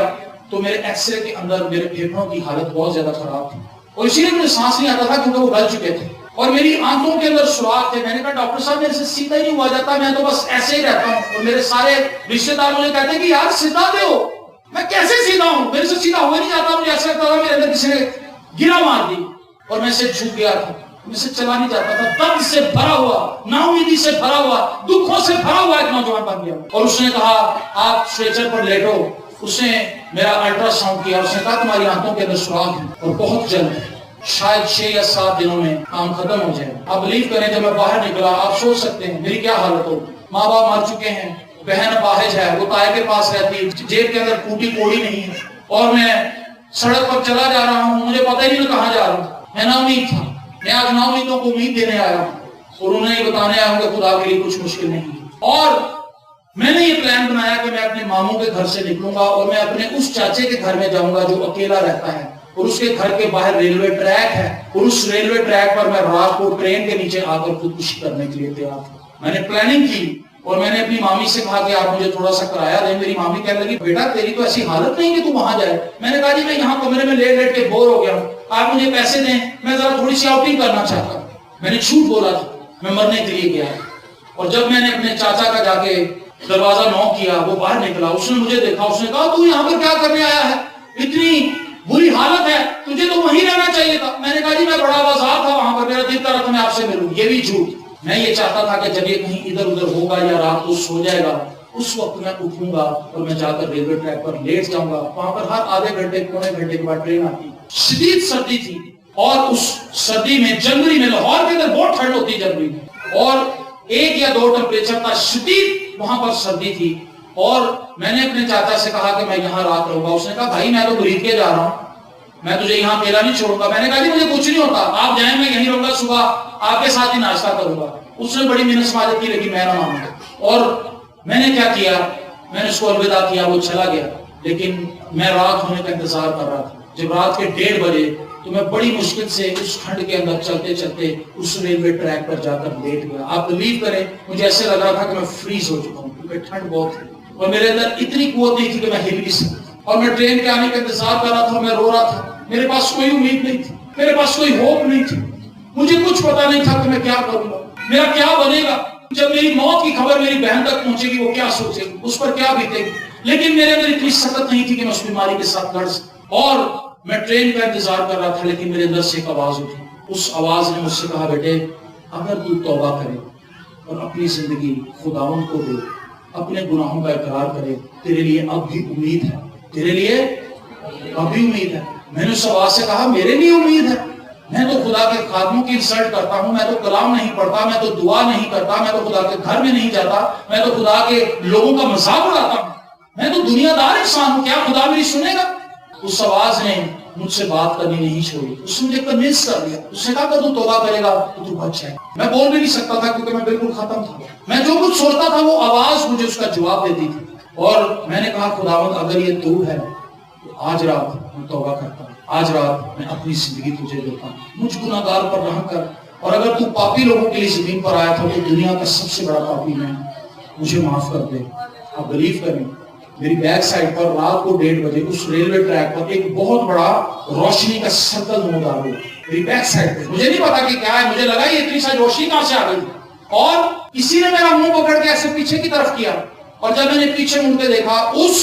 S1: تو میرے ایکس رے کے اندر میرے پھیپھڑوں کی حالت بہت زیادہ خراب تھی اور اسی لیے مجھے سانس نہیں آتا تھا کیونکہ وہ گل چکے تھے اور میری آنکھوں کے اندر سوراخ تھے. میں نے کہا ڈاکٹر صاحب میرے سے سیدھا ہی نہیں ہوا جاتا, میں تو بس ایسے ہی رہتا ہوں. اور میرے سارے رشتے دار مجھے کہتے ہیں کہ یار سیدھا دے ہو. میں کیسے سیدھا ہوں, میرے سے سیدھا ہوا نہیں جاتا. مجھے ایسا لگتا تھا میرے اندر کسی نے گرا مار دی اور میں سے جھک گیا تھا, میں سے چلا نہیں جاتا تھا. درد سے بھرا ہوا, نا امیدی سے بھرا ہوا, دکھوں سے بھرا ہوا ایک نوجوان بن گیا. اور اس نے کہا آپ اسٹریچر پر لیٹو. اس نے میرا الٹرا ساؤنڈ کیا. اس نے کہا تمہاری آنکھوں کے اندر سوراخ ہے اور بہت جلد ہے, شاید 6 یا 7 دنوں میں کام ختم ہو جائے. آپ بلیو کریں جب میں باہر نکلا آپ سوچ سکتے ہیں میری کیا حالت ہو. ماں باپ مر چکے ہیں, بہن اپاہج ہے, وہ تائے کے پاس رہتی ہے, جیب کے اندر ٹوٹی کوڑی نہیں ہے, اور میں سڑک پر چلا جا رہا ہوں, مجھے پتہ ہی نہیں کہاں جا رہا ہوں. میں نا امید تھا, میں آج نا امیدوں کو امید دینے آیا ہوں اور انہیں یہ بتانے آیا ہوں کہ خدا کے لیے کچھ مشکل نہیں ہے. اور میں نے یہ پلان بنایا کہ میں اپنے ماموں کے گھر سے نکلوں گا اور میں اپنے اس چاچے کے گھر میں جاؤں گا جو اکیلا رہتا ہے اور اس کے گھر کے باہر ریلوے ٹریک ہے اور اس ریلوے ٹریک پر میں رات کو ٹرین کے نیچے آ کر خودکشی کرنے کے لیے تیار تھا. میں نے پلاننگ کی اور میں نے اپنی مامی سے کہا کہ آپ مجھے تھوڑا سا کرایہ دیں. میری مامی کہنے لگی بیٹا تیری تو ایسی حالت نہیں کہ تو وہاں جائے. میں نے کہا جی میں یہاں کمرے میں لیٹ کے بور ہو گیا ہوں, آپ مجھے پیسے دیں, میں ذرا تھوڑی سی آؤٹنگ کرنا چاہتا ہوں. میں نے جھوٹ بولا تھا, میں مرنے کے لیے گیا. اور جب میں نے اپنے چاچا کا جا کے دروازہ نوک کیا, وہ باہر نکلا, اس نے مجھے دیکھا, اس نے کہا تو یہاں پر کیا کرنے آیا ہے, اتنی بری حالت ہے, تجھے تو وہیں رہنا چاہیے تھا. میں نے کہا جی میں بڑا بازار تھا وہاں پر, میرا دل کر رہا تھا میں آپ سے ملوں. یہ بھی جھوٹ. میں یہ چاہتا تھا کہ جب یہ کہیں ادھر ادھر ہوگا یا رات کو سو جائے گا اس وقت میں اٹھوں گا اور میں جا کر ریلوے ٹریک پر لیٹ جاؤں گا. وہاں پر ہر آدھے گھنٹے پونے گھنٹے کے بعد ٹرین آتی. شدید سردی تھی اور اس سردی میں جنوری میں لاہور کے اندر بہت ٹھنڈ ہوتی جنوری میں, اور 1 یا 2 ٹمپریچر تھا, شدید وہاں پر سردی تھی. اور میں نے اپنے چاچا سے کہا کہ میں یہاں رات رہوں گا. اس نے کہا بھائی میں تو خرید کے جا رہا ہوں, میں تجھے یہاں اکیلا نہیں چھوڑوں گا. میں نے کہا جی مجھے کچھ نہیں ہوتا, آپ جائیں میں یہیں رہوں گا, صبح آپ کے ساتھ ہی ناشتہ کروں گا. اس نے بڑی محنت سماجت کی لیکن میں نہ مانا. اور میں نے کیا کیا, میں نے اس کو الوداع کیا، وہ چلا گیا، لیکن میں رات ہونے کا انتظار کر رہا تھا۔ جب رات کے 1:30 بجے تو میں بڑی مشکل سے اس ٹھنڈ کے اندر چلتے چلتے اس ریلوے ٹریک پر جا کر لیٹ گیا۔ آپ بلیو کریں، مجھے ایسے لگ رہا تھا کہ میں فریز ہو چکا ہوں، کیونکہ ٹھنڈ بہت تھی اور میرے اندر اتنی قوت نہیں تھی کہ میں ہل بھی سکتا، اور میں ٹرین کے آنے کا انتظار کر رہا تھا، میں رو رہا تھا، میرے پاس کوئی امید نہیں تھی، میرے پاس کوئی ہوپ نہیں تھی، مجھے کچھ پتا نہیں تھا کہ میں کیا کروں گا، میرا کیا بنے گا، جب میری موت کی خبر میری بہن تک پہنچے گی وہ کیا سوچے گی، اس پر کیا بیتے گی۔ لیکن میرے اندر اتنی سخت نہیں تھی کہ میں اس بیماری کے ساتھ لڑ سکتا، اور میں ٹرین کا انتظار کر رہا تھا، لیکن میرے اندر سے ایک آواز اٹھی۔ اس آواز نے مجھ سے کہا، بیٹے اگر تو توبہ کرے اور اپنی زندگی خداوند کو دے، اپنے گناہوں کا اقرار کرے، تیرے لیے اب بھی امید ہے، تیرے لیے اب بھی امید ہے۔ میں نے اس آواز سے کہا، میرے لیے امید ہے؟ میں تو خدا کے خادموں کی انسلٹ کرتا ہوں، میں تو کلام نہیں پڑھتا، میں تو دعا نہیں کرتا، میں تو خدا کے گھر میں نہیں جاتا، میں تو خدا کے لوگوں کا مذاق اڑاتا ہوں، میں تو دنیا دار انسان ہوں، کیا خدا میری سنے گا؟ اس آواز نے مجھ سے بات کرنی نہیں چھوڑی، اس نے مجھے کنونس کر دیا۔ اس نے کہا کہ تو توبہ کرے گا تو تو بچ جائے۔ میں بول بھی نہیں سکتا تھا کیونکہ میں بالکل ختم تھا، میں جو کچھ سوچتا تھا وہ آواز مجھے اس کا جواب دیتی تھی، اور میں نے کہا خداوند اگر یہ تو ہے تو آج رات میں توبہ کرتا ہوں، آج رات میں اپنی زندگی تجھے دیتا ہوں، مجھ گناہ گار پر رحم کر، اور اگر تو پاپی لوگوں کے لیے زمین پر آیا تھا تو دنیا کا سب سے بڑا پاپی میں، مجھے معاف کر دے۔ آپ بلیو کریں، میری بیک سائڈ پر رات کو 1:30 بجے اس ریلوے ٹریک پر ایک بہت بڑا روشنی کا سرکل نمودار ہوا میری بیک سائڈ پہ۔ مجھے نہیں پتا کہ کیا ہے، مجھے لگا یہ اتنی ساری روشنی کہاں سے آ گئی، اور کسی نے میرا منہ پکڑ کے ایسے پیچھے کی طرف کیا، اور جب میں نے پیچھے مڑ کے دیکھا اس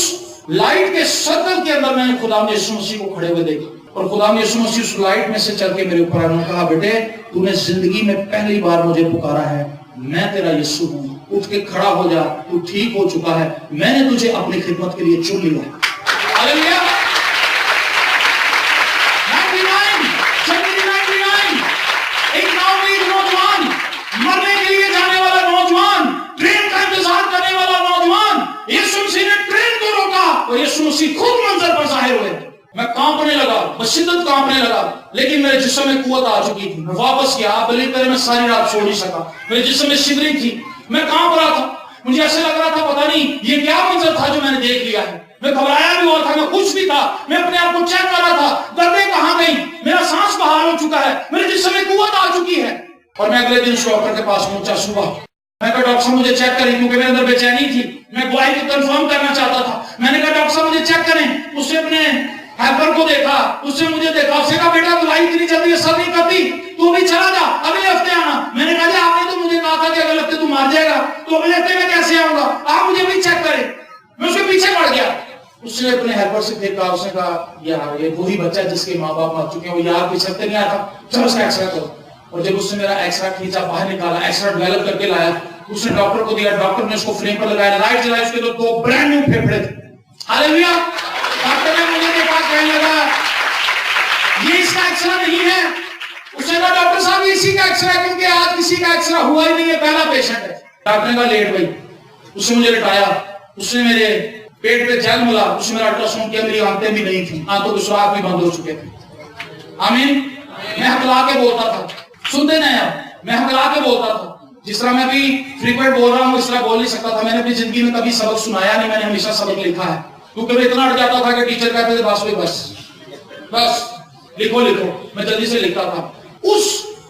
S1: لائٹ کے سرکل کے اندر میں نے خدا یسوع مسیح کو کھڑے ہوئے دیکھا، اور خدا یسوع مسیح اس لائٹ میں سے چل کے میرے اوپر آنے کہا، بیٹے تو نے زندگی میں پہلی بار مجھے پکارا ہے، میں تیرا یسوع ہوں، اٹھ کے کھڑا ہو جا، تو ٹھیک ہو چکا ہے، میں نے تجھے اپنی خدمت کے لیے چن لیا۔ ہاللیلویا۔ 99 ایک ناامید نوجوان، مرنے کے لیے جانے والا نوجوان، ٹرین کا انتظار کرنے والا نوجوان، یسوع مسیح نے ٹرین کو روکا اور یسوع مسیح خود منظر پر ظاہر ہوئے۔ میں کانپنے لگا، بشدت کانپنے لگا، لیکن میرے جسم میں قوت آ چکی تھی۔ میں واپس گیا، بلکہ پہلے میں ساری رات سو نہیں سکا، میرے جسم میں شیورنگ تھی، میں کانپ رہا تھا، مجھے ایسے لگ رہا تھا پتہ نہیں یہ کیا منظر تھا جو میں نے دیکھ لیا ہے۔ میں گھبرایا بھی ہوا تھا، میں خوش بھی تھا، میں اپنے آپ کو چیک کر رہا تھا، دردیں کہاں گئی، میرا سانس بحال ہو چکا ہے، میرے جسم میں قوت آ چکی ہے۔ اور میں اگلے دن اس ڈاکٹر کے پاس پہنچا صبح، میں کہا ڈاکٹر صاحب مجھے چیک کریں، کیونکہ میرے اندر بے چینی تھی، میں گواہی کو کنفرم کرنا چاہتا تھا۔ میں نے کہا ڈاکٹر صاحب مجھے چیک کریں۔ اس نے اپنے ہیلپر کو دیکھا، اس نے مجھے دیکھا، اس نے کہا بیٹا دوائی اتنی جلدی اثر نہیں کرتی، تو بھی چلا جا، اگلے ہفتے آنا۔ میں نے کہا جی آپ نے تو مجھے کہا تھا کہ اگلے ہفتے تو مار جائے گا، تو اگلے ہفتے میں کیسے آؤں گا، آپ مجھے بھی چیک کریں۔ میں اس کے پیچھے پڑ گیا، اس نے اپنے ہیلپر سے دیکھا، اس نے کہا یار یہ وہی بچہ جس کے ماں باپ مر چکے ہیں، وہ یار پیچھے ہفتے نہیں آتا، چلو اس کا ایکس رے کرو۔ اور جب اس نے میرا ایکس رے کھینچا، باہر نکالا، ایکس رے ڈیولپ کر کے لایا، اس نے ڈاکٹر کو دیا، ڈاکٹر نے اس کو فریم پر لگایا، لائٹ جلائی، اس کے تو 2 برانڈ نیو پھیپھڑے تھے۔ ہاللیلویا۔ ڈاکٹر نے مجھے دیکھا، کہنے لگا یہ اس کا ایکس رے نہیں ہے۔ اس نے کہا ڈاکٹر صاحب یہ اسی کا ایکس رے ہے، کیونکہ آج کسی کا ایکس رے ہوا ہی نہیں ہے، پہلا پیشنٹ ہے۔ ڈاکٹر نے کہا لیٹ بھائی، اس نے مجھے لٹایا، اس نے میرے پیٹ پہ جل ملا، اس نے میرا الٹرا ساؤنڈ کیا، میری آنکھیں بھی نہیں تھیں، آنکھوں کے سوراخ بھی بند ہو چکے تھے۔ آمین۔ میں ہکلا کے بولتا تھا، سنتے نہیں آپ، میں ہکلا کے بولتا تھا، جس طرح میں بھی فریکوینٹ بول رہا ہوں اس طرح بول نہیں سکتا تھا۔ میں نے اپنی زندگی میں کبھی سبق سنایا نہیں، میں نے ہمیشہ سبق لکھا ہے، کیونکہ میں اتنا اڑ جاتا تھا کہ ٹیچر کہتے تھے بس بھائی بس لکھو لکھو، میں جلدی سے لکھتا تھا۔ اس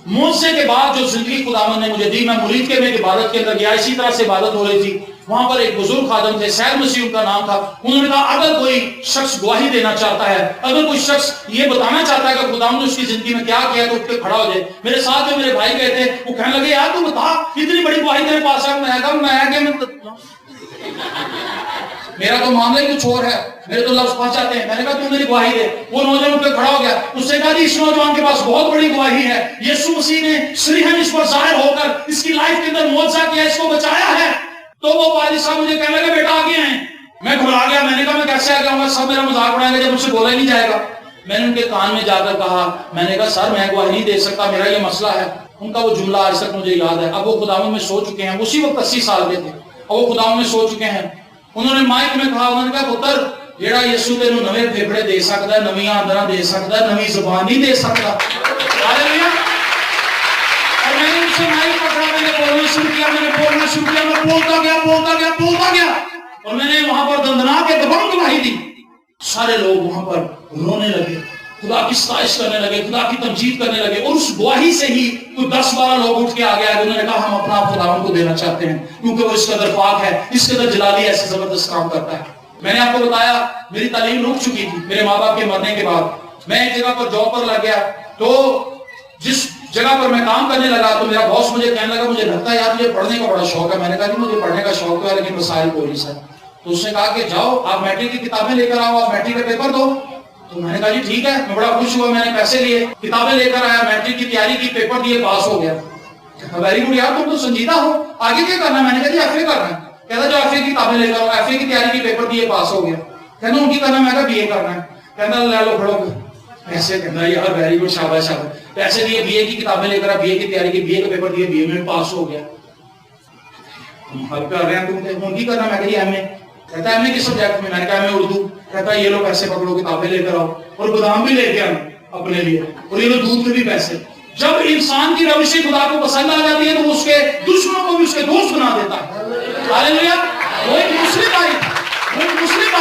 S1: معجزے کے بعد جو زندگی خداوند نے مجھے دی، میں مرید کے میں عبادت کے اندر گیا، اسی طرح سے عبادت ہو رہی تھی، وہاں پر ایک بزرگ خادم تھے، سید مسیح ان کا نام تھا۔ انہوں نے کہا اگر کوئی شخص گواہی دینا چاہتا ہے، اگر کوئی شخص یہ بتانا چاہتا ہے کہ خداوند نے اس کی زندگی میں کیا کیا، تو اٹھ کے کھڑا ہو جائے۔ میرے ساتھ جو میرے بھائی گئے تھے وہ کہنے لگے یار تو بتا، اتنی بڑی گواہی تیرے پاس ہے۔ میں کہا میرا تو معاملہ ہی کچھ اور ہے، میرے تو لفظ پھنس جاتے ہیں۔ میں نے کہا تو میری گواہی دے۔ وہ نوجوان پہ کھڑا ہو گیا، اس نے کہا جی اس نوجوان کے پاس بہت بڑی گواہی ہے، یسوع مسیح نے صریحاً اس پر ظاہر ہو کر اس کی لائف کے اندر معجزہ کیا، اس کو بچایا ہے۔ تو وہ والد صاحب مجھے کہنے لگے بیٹا آگے ہیں۔ میں گھبرا گیا، میں نے کہا میں کیسے آگے آؤں گا، سب میرا مذاق اڑائیں گے جب مجھ سے بولا ہی نہیں جائے گا۔ میں نے ان کے کان میں جا کر کہا، میں نے کہا سر میں گواہی نہیں دے سکتا، میرا یہ مسئلہ ہے۔ ان کا وہ جملہ آج تک مجھے یاد ہے۔ اب وہ خداوند میں سو چکے ہیں، اسی وقت 80 سال کے تھے، اور وہ خداوند میں سو چکے ہیں۔ انہوں نے مائک میں کہا، انہوں نے کہا پتر جیڑا یسوع تینوں نویں پھیپھڑے دے سکتا ہے، نویں آندراں دے سکتا ہے، نویں زبان نہیں دے سکتا۔ ہاللیلویا۔ اور میں نے ان سے مائک پکڑا، میں نے بولنا شروع کیا، میں بولتا گیا۔ اور میں نے وہاں پر دندناک دبنگ گواہی دی. سارے لوگ وہاں پر رونے لگے, خدا کی ستائش کرنے لگے, خدا کی تمجید کرنے لگے. اور اس گواہی سے ہی کوئی 10-12 لوگ اٹھ کے آ گیا, انہوں نے کہا ہم اپنا خداوند کو دینا چاہتے ہیں کیونکہ وہ اس قدر پاک ہے, اس قدر جلالی ایسے زبردست کام کرتا ہے. میں نے آپ کو بتایا میری تعلیم رک چکی تھی میرے ماں باپ کے مرنے کے بعد. میں ایک جگہ پر جاب پر لگ گیا, تو جس جگہ پر میں کام کرنے لگا تو میرا باس مجھے کہنے لگا مجھے لگتا ہے یار مجھے پڑھنے کا بڑا شوق ہے. میں نے کہا جی مجھے پڑھنے کا شوق ہے لیکن مسائل کوئی نہیں سر. تو اس نے کہا کہ جاؤ آپ میٹرک کی کتابیں لے کر آؤ, آپ میٹرک کا پیپر دو. تو میں نے کہا جی ٹھیک ہے. میں بڑا خوش ہوا, میں نے پیسے لیے, کتابیں لے کر آیا, میٹرک کی تیاری کی, پیپر دیے, پاس ہو گیا. ویری گڈ یار تم تو سنجیدہ ہو, آگے کیا کرنا ہے؟ میں نے کہا جی ایف اے کرنا ہے. کہتا جو ایف اے کی کتابیں لے کر آؤ, ایف اے کی تیاری کی, پیپر دیے, پاس ہو گیا. کہنا ان کی کرنا, میں کہا بی اے کرنا ہے. کہنا لے لو پڑھو ایسے. کہنا یار ویری گڈ شاباش شاباش. پیسے دیے, بی اے کی کتابیں لے کر آ, بی اے کی تیاری کی, بی اے کا پیپر دیے, بی اے میں پاس ہو گیا. حل کر رہے ہیں تم ان کی کرنا, میں کہا جی ایم اے. کہتا ہے ایم اے کس سبجیکٹ میں؟ میں نے کہا ایم اے اردو. کہتا ہے یہ لو پیسے پکڑو, کتابیں لے کر آؤ اور بادام بھی لے کے آؤ اپنے لیے, اور یہ لو دودھ کے بھی پیسے. جب انسان کی روش خدا کو پسند آ جاتی ہے تو اس کے دشمنوں کو بھی اس کے دوست بنا دیتا ہے. ہاللیلویا. وہ ایک مسلم بھائی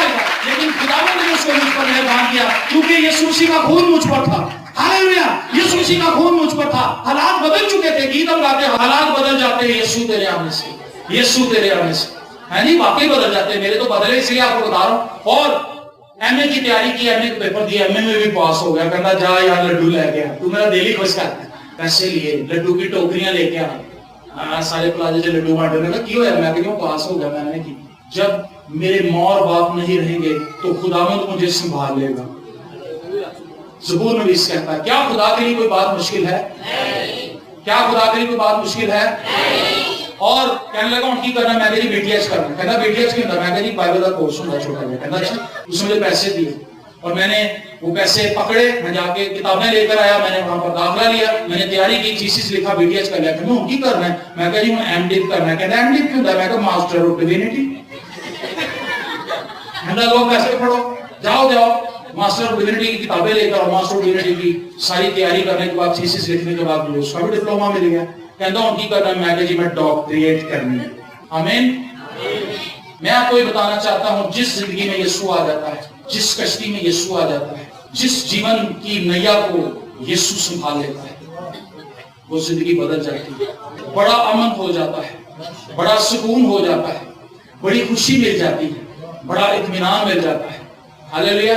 S1: تھا لیکن خدا نے اس کو مجھ پر مہربان کیا کیونکہ یسوع مسیح کا خون مجھ پر تھا. ہاللیلویا. یسوع مسیح کا خون مجھ پر تھا. حالات بدل چکے تھے, گیت ہم گاتے ہیں حالات بدل جاتے ہیں یسوع تیرے آنے سے, یسوع تیرے آنے سے. ہے نہیں, واقعی بدل جاتے ہیں. میرے تو بدلے, اس لیے آپ کو بتا رہا ہوں. اور ایم اے کی تیاری کی, ایم اے کا پیپر دیا, ایم اے میں بھی پاس ہو گیا. کہنا جا یار لڈو لے کے آ, تو میرا دل ہی خوش کرتا ہے. پیسے لیے, لڈو کی ٹوکریاں لے کے آ, سارے پلازے سے لڈو بانٹے. میں کہا کیوں ہے؟ میں کہوں پاس ہو گیا. میں نے کی جب میرے ماں اور باپ نہیں رہیں گے تو خداوند مجھے سنبھال لے گا. زبور نویس کہتا ہے کیا خدا کے لیے کوئی بات مشکل ہے؟ کیا خدا کے لیے کوئی بات مشکل ہے؟ اور کہنے لگا ان کی کرنا, میں کہا جی بی ٹی ایچ کرنا. کہنا بی ٹی ایچ کیوں کرنا؟ میں کہا جی بائبل کا کورس ہوتا چھوٹا جا. کہنا اچھا. اس نے مجھے پیسے دیے اور میں نے وہ پیسے پکڑے, میں جا کے کتابیں لے کر آیا, میں نے وہاں پر داخلہ لیا, میں نے تیاری کی, تھیسس لکھا, بی ٹی ایچ کر لیا. کہنا ان کی کرنا ہے. میں کہا جی ہوں ایم ڈی کرنا ہے. کہنا ایم ڈی کیوں ہے؟ میں کہا ماسٹر آف ڈیوینٹی. کہنا لوگ پیسے پڑھو, جاؤ ماسٹر آف ڈیوینٹی کی کتابیں لے کر, ماسٹر آف ڈیوینٹی کی ساری تیاری کرنے کے بعد, تھیسس لکھنے کے بعد اس کا بھی ڈپلوما مل گیا. کہتا ان کی کرنا, میں کہا جی میں ڈاکٹریٹ کرنی ہے. آمین. میں آپ کو یہ بتانا چاہتا ہوں جس زندگی میں یسوع آ جاتا ہے, جس کشتی میں یسوع آ جاتا ہے, جس جیون کی نیا کو یسوع سنبھال لیتا ہے, وہ زندگی بدل جاتی ہے. بڑا امن ہو جاتا ہے, بڑا سکون ہو جاتا ہے, بڑی خوشی مل جاتی ہے, بڑا اطمینان مل جاتا ہے. ہاللیلویا.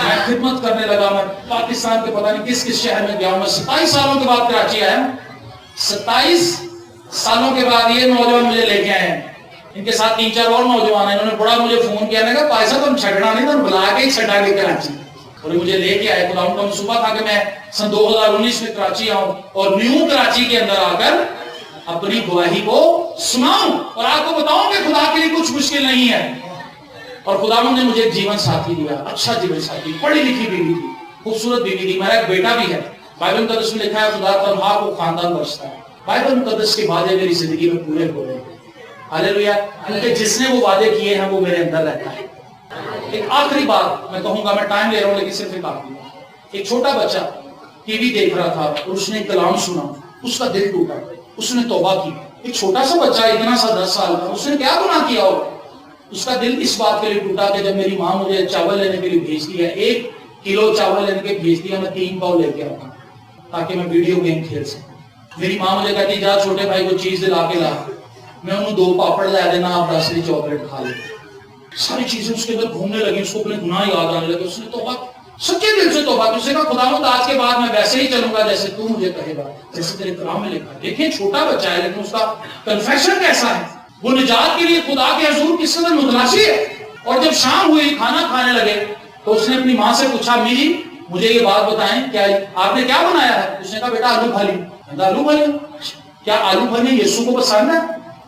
S1: میں خدمت کرنے لگا, میں پاکستان کے پتہ نہیں کس کس شہر میں گیا ہوں. میں 27 سالوں کے بعد کراچی آیا ہوں. 27 سالوں کے بعد یہ نوجوان مجھے لے کے آئے ہیں. ان کے ساتھ 3-4 اور نوجوان ہیں. انہوں نے بڑا مجھے فون کیا, میں کہا پائے صاحب تم چھڑنا نہیں, تم بلا کے ہی چھڑا کے کراچی. اور مجھے لے کے آئے. خدا ان کا منصوبہ تھا کہ میں سن 2019 میں کراچی آؤں اور نیو کراچی کے اندر آ کر اپنی گواہی کو سناؤں اور آپ کو بتاؤں کہ خدا کے لیے کچھ مشکل نہیں ہے. اور خدا نے مجھے ایک جیون ساتھی دیا, اچھا جیون ساتھی, پڑھی لکھی بیوی تھی, خوبصورت بیوی تھی. میرا ایک بیٹا بھی ہے. بائبل مقدس میں لکھا ہے خدا تنہا کو خاندان بخشتا ہے. بائبل مقدس کے وعدے میری زندگی میں پورے ہو رہے ہیں. ہاللیلویا. کیونکہ جس نے وہ وعدے کیے ہیں وہ میرے اندر رہتا ہے. ایک آخری بات میں کہوں گا, میں ٹائم لے رہا ہوں لیکن صرف ایک آخری بات. ایک چھوٹا بچہ ٹی وی دیکھ رہا تھا اور اس نے ایک کلام سنا, اس کا دل ٹوٹا, اس نے توبہ کی. ایک چھوٹا سا بچہ, اتنا سا 10 سال کا, اس نے کیا گناہ کیا ہو؟ اس کا دل اس بات کے لیے ٹوٹا کہ جب میری ماں مجھے چاول لینے کے لیے بھیج دیا, 1 کلو چاول لینے کے بھیج دیا, میں 3 پاؤ لے کے آتا تاکہ میں ویڈیو گیم کھیل سکوں. میری ماں مجھے کہتی جا چھوٹے بھائی کو چیز دلا کے لا, میں انہوں 2 پاپڑ لا دینا, آپ 10 لی چاکلیٹ کھا لیں. ساری چیزیں اس کے اندر گھومنے لگی, اس کو اپنے گناہ یاد آنے لگے. اس نے توبہ, سچے دل سے توبہ کی. اس نے کہا خداوند آج کے بعد میں ویسے ہی چلوں گا جیسے تو مجھے کہے گا, جیسے تیرے کلام میں لکھا ہے. دیکھیں چھوٹا بچہ ہے لیکن اس کا کنفیشن کیسا ہے. وہ نجات کے لیے خدا کے حضور کس قدر متلاشی ہے. اور جب شام ہوئی, کھانا کھانے لگے, تو اس نے اپنی ماں سے پوچھا, امی جی مجھے یہ بات بتائیں کیا آپ نے کیا بنایا ہے؟ اس نے کہا بیٹا آلو پھلی. آلو پھلی؟ کیا آلو پھلی یسوع کو پسند ہے؟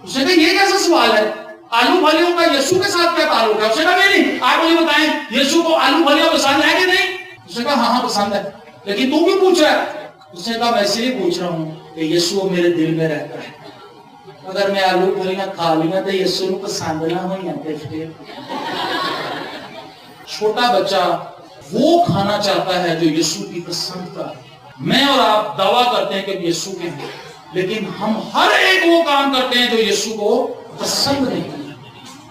S1: اس نے کہا یہ کیسا سوال ہے, آلو پھلیوں کا یسوع کے ساتھ کیا تعلق ہے؟ اس نے کہا نہیں, آپ مجھے بتائیں یسوع کو آلو پھلیاں پسند ہے کہ نہیں؟ اس نے کہا ہاں پسند ہے. لیکن تو کیوں پوچھ رہا ہے؟ اس نے کہا میں اس لیے پوچھ رہا ہوں کہ یسوع میرے دل میں رہتا ہے. اگر میں آلو پھلیاں کھا لیا تو یسوع کو پسند نہ ہوئی. چھوٹا بچہ وہ کھانا چاہتا ہے جو یسوع کی پسند کا ہے. میں اور آپ دعویٰ کرتے ہیں کہ یسوع کے ہیں, لیکن ہم ہر ایک وہ کام کرتے ہیں جو یسوع کو پسند نہیں ہے.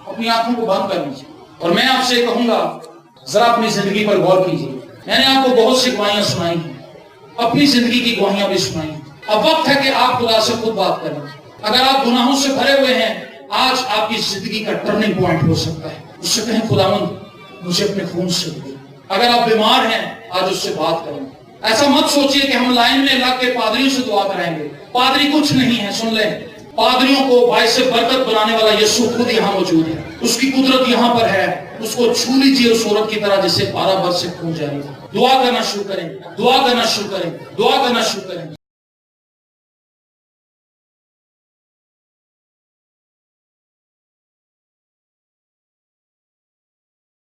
S1: اور اپنی آنکھوں کو بند کر لیجیے اور میں آپ سے کہوں گا ذرا اپنی زندگی پر غور کیجیے. میں نے آپ کو بہت سی گواہیاں سنائی ہیں, اپنی زندگی کی گواہیاں بھی سنائی ہیں. اب وقت ہے کہ آپ خدا سے خود بات کریں. اگر آپ گناہوں سے بھرے ہوئے ہیں, آج آپ کی زندگی کا ٹرننگ پوائنٹ ہو سکتا ہے. اس سے کہیں خداوند مجھے اپنے خون سے دھو. اگر آپ بیمار ہیں, آج اس سے بات کریں. ایسا مت سوچئے کہ ہم لائن میں لگ کے پادریوں سے دعا کرائیں گے. پادری کچھ نہیں ہے, سن لیں. پادریوں کو باعث برکت بنانے والا یسوع خود یہاں موجود ہے. اس کی قدرت یہاں پر ہے. اس کو چھو لیجیے اس عورت کی طرح جسے 12 برس سے خون جاری ہے. دعا کرنا شروع کریں, دعا کرنا شروع کریں, دعا کرنا شروع کریں.